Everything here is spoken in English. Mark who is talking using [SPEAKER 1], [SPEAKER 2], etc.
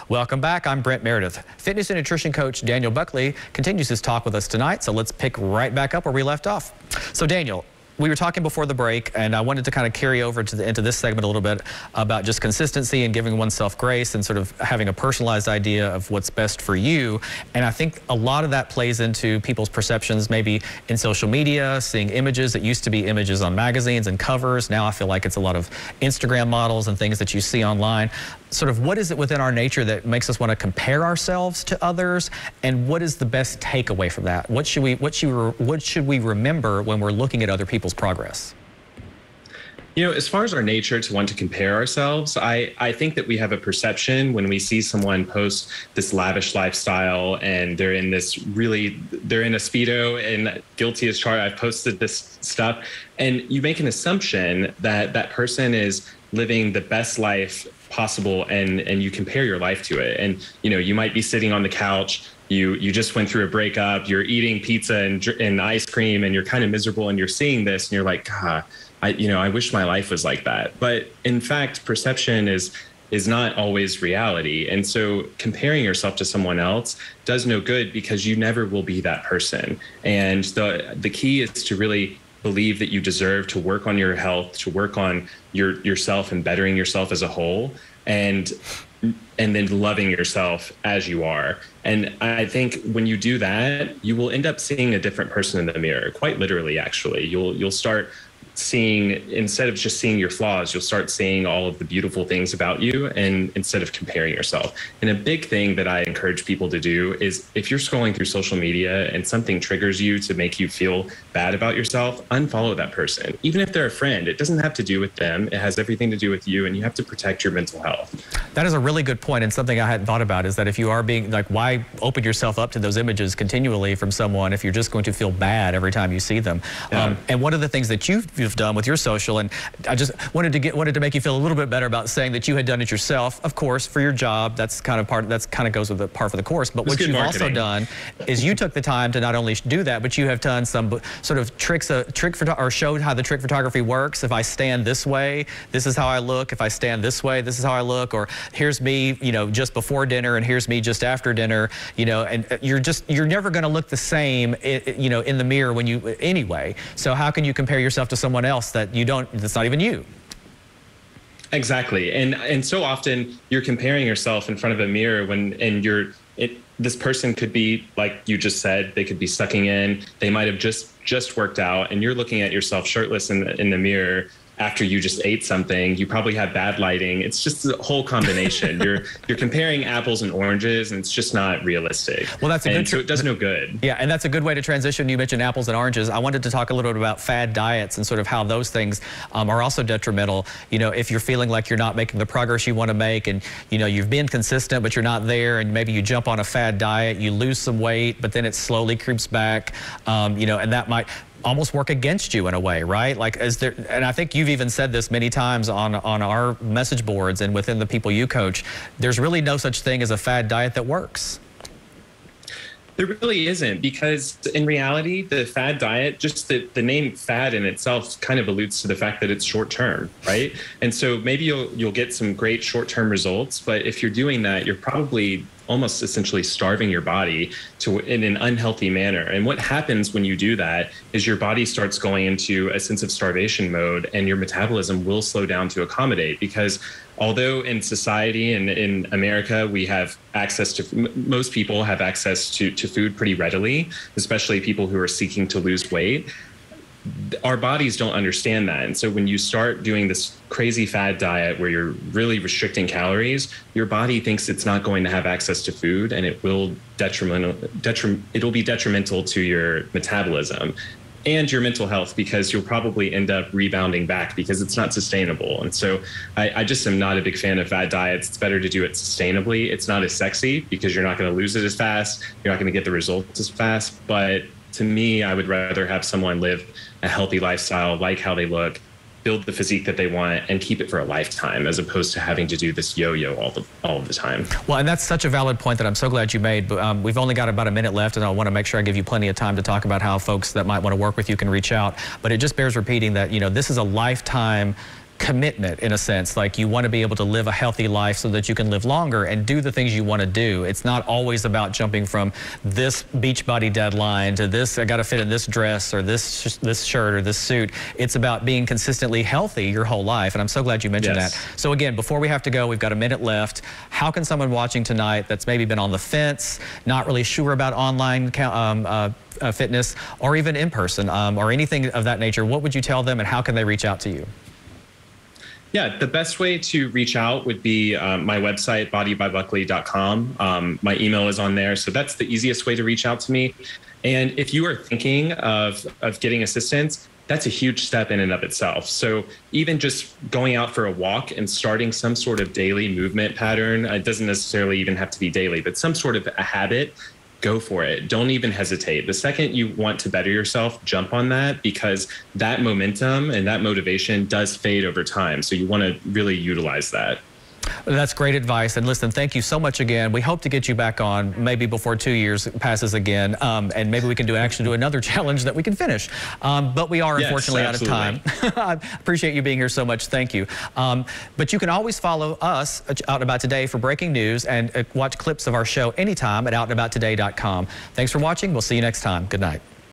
[SPEAKER 1] Welcome back. I'm Brent Meredith. Fitness and nutrition coach Daniel Buckley continues his talk with us tonight, so let's pick right back up where we left off. So Daniel, we were talking before the break, and I wanted to kind of carry over to into this segment a little bit about just consistency and giving oneself grace and sort of having a personalized idea of what's best for you. And I think a lot of that plays into people's perceptions, maybe in social media, seeing images that used to be images on magazines and covers. Now I feel like it's a lot of Instagram models and things that you see online. Sort of what is it within our nature that makes us want to compare ourselves to others, and what is the best takeaway from that? What should we remember when we're looking at other people's progress?
[SPEAKER 2] You know, as far as our nature to want to compare ourselves, I think that we have a perception when we see someone post this lavish lifestyle and they're in a Speedo and guilty as charged. I've posted this stuff, and you make an assumption that that person is living the best life possible, and you compare your life to it. And, you know, you might be sitting on the couch, you just went through a breakup, you're eating pizza and ice cream, and you're kind of miserable, and you're seeing this and you're like, God, I wish my life was like that. But in fact, perception is not always reality. And so comparing yourself to someone else does no good, because you never will be that person. And the key is to really believe that you deserve to work on your health, to work on yourself and bettering yourself as a whole, and then loving yourself as you are. And I think when you do that, you will end up seeing a different person in the mirror, quite literally, actually. You'll start seeing, instead of just seeing your flaws, you'll start seeing all of the beautiful things about you, and instead of comparing yourself. And a big thing that I encourage people to do is, if you're scrolling through social media and something triggers you to make you feel bad about yourself, unfollow that person. Even if they're a friend, it doesn't have to do with them. It has everything to do with you, and you have to protect your mental health.
[SPEAKER 1] That is a really good point, and something I hadn't thought about is that if you are being, like, why open yourself up to those images continually from someone if you're just going to feel bad every time you see them? Yeah. And one of the things that you've done with your social, and I just wanted to make you feel a little bit better about saying that you had done it yourself, of course, for your job. That's kind of goes with the par for the course. But what you've also done is you took the time to not only do that, but you have done some sort of or showed how the trick photography works. If I stand this way, this is how I look. If I stand this way, this is how I look. Or here's me, you know, just before dinner, and here's me just after dinner. You know, and you're never going to look the same, you know, in the mirror when you anyway. So how can you compare yourself to someone else that's not even you?
[SPEAKER 2] Exactly. And so often you're comparing yourself in front of a mirror this person could be, like you just said, they could be sucking in, they might have just worked out, and you're looking at yourself shirtless in the mirror after you just ate something. You probably had bad lighting. It's just a whole combination. You're comparing apples and oranges, and it's just not realistic. Well, that's so it does no good.
[SPEAKER 1] Yeah, and that's a good way to transition. You mentioned apples and oranges. I wanted to talk a little bit about fad diets and sort of how those things are also detrimental. You know, if you're feeling like you're not making the progress you want to make, and you know you've been consistent but you're not there, and maybe you jump on a fad diet, you lose some weight, but then it slowly creeps back. You know, and that might almost work against you in a way, right? Like, and I think you've even said this many times on our message boards and within the people you coach, there's really no such thing as a fad diet that works.
[SPEAKER 2] There really isn't, because in reality, the fad diet, just the name fad in itself kind of alludes to the fact that it's short term, right? And so maybe you'll get some great short term results, but if you're doing that, you're probably almost essentially starving your body in an unhealthy manner. And what happens when you do that is your body starts going into a sense of starvation mode, and your metabolism will slow down to accommodate. Because although in society and in America, we have access to, most people have access to food pretty readily, especially people who are seeking to lose weight, our bodies don't understand that. And so when you start doing this crazy fad diet where you're really restricting calories, your body thinks it's not going to have access to food, and it will it'll be detrimental to your metabolism and your mental health, because you'll probably end up rebounding back because it's not sustainable. And so I just am not a big fan of fad diets. It's better to do it sustainably. It's not as sexy because you're not going to lose it as fast. You're not going to get the results as fast. But to me, I would rather have someone live a healthy lifestyle, like how they look, build the physique that they want, and keep it for a lifetime, as opposed to having to do this yo-yo all of the time.
[SPEAKER 1] Well, and that's such a valid point that I'm so glad you made. But we've only got about a minute left, and I want to make sure I give you plenty of time to talk about how folks that might want to work with you can reach out. But it just bears repeating that, you know, this is a lifetime commitment in a sense. Like you want to be able to live a healthy life so that you can live longer and do the things you want to do. It's not always about jumping from this Beachbody deadline to this, I got to fit in this dress or this shirt or this suit. It's about being consistently healthy your whole life. And I'm so glad you mentioned that. So again, before we have to go, we've got a minute left. How can someone watching tonight that's maybe been on the fence, not really sure about online fitness or even in person or anything of that nature, what would you tell them and how can they reach out to you?
[SPEAKER 2] Yeah, the best way to reach out would be my website, bodybybuckley.com. My email is on there, so that's the easiest way to reach out to me. And if you are thinking of getting assistance, that's a huge step in and of itself. So even just going out for a walk and starting some sort of daily movement pattern, it doesn't necessarily even have to be daily, but some sort of a habit, go for it. Don't even hesitate. The second you want to better yourself, jump on that, because that momentum and that motivation does fade over time. So you want to really utilize that.
[SPEAKER 1] That's great advice. And listen, thank you so much again. We hope to get you back on maybe before 2 years passes again. And maybe we can actually do another challenge that we can finish. But we are unfortunately out of time. I appreciate you being here so much. Thank you. But you can always follow us, Out and About Today, for breaking news and watch clips of our show anytime at outandabouttoday.com. Thanks for watching. We'll see you next time. Good night.